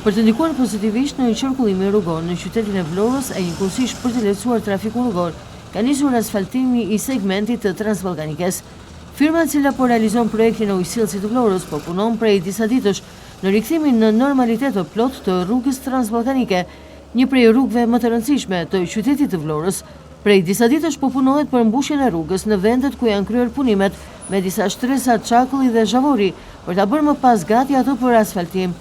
për të ndikuar pozitivisht në qarkullimin rrugor në qytetin e Vlorës e njëkohësisht për të lehtësuar trafikun rrugor, ka nisur asfaltimi i segmentit të Transballkanikës. Firma e cila po realizon projektin e ujësillësit të Vlorës po punon prej disa ditësh në rikthimin në normalitet të plot të rrugës Transballkanike, një prej rrugëve më të rëndësishme të qytetit të Vlorës. Prej disa ditësh po punohet për mbushjen e rrugës në vendet ku janë kryer punimet me disa shtresa çakulli dhe zhavori për ta bërë më pas gati ato për asfaltim.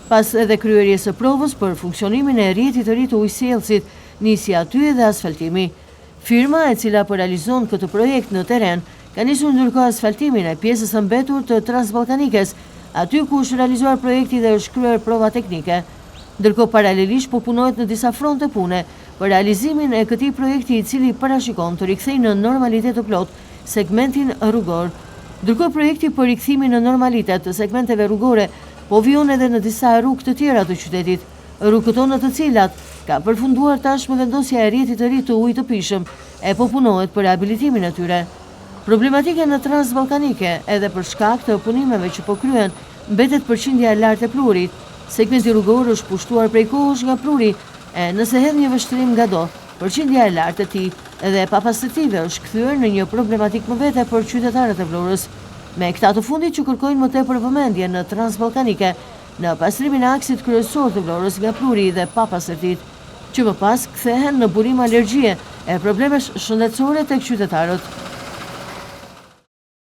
Pas edhe kryerjes së provës për funksionimin e rrjetit të ri të ujësillësit, nisi aty edhe asfaltimi. Firma e cila po realizon këtë projekt në teren ka nisur ndërkohë asfaltimin e pjesës së mbetur të Transballkanikës, aty ku është realizuar projekti dhe është kryer prova teknike. Ndërkohë paralelisht po punohet në disa fronte pune për realizimin e këtij projekti i cili parashikon të rikthejë në normalitet të plot segmentin rrugor. Ndërkohë projekti për rikthimin në normalitet të segmenteve rrugore po vijon edhe në disa rrugë të tjera të qytetit, rrugët tona të cilat ka përfunduar tashmë vendosja e rrjetit të ri të ujit të pishëm e po punohet për rehabilitimin e tyre. Problematike në Transballkanike edhe për shkak të punimeve që po kryen mbetet përqindja e lartë e pluhurit. Segmenti rrugor është pushtuar prej kohësh nga pluri e nëse hedh një vështrim nga do, përqindja e lartë e tij edhe e papastërtive është kthyer në një problematik më vete për qytetarët e Vlorës. Me këta të fundit që kërkojnë më tepër vëmendje në Transballkanike në pastrimin e aksit kryesor të Vlorës nga pluri dhe papastërtit, që më pas kthehen në burim alergjie e problemesh shëndetësore tek qytetarët.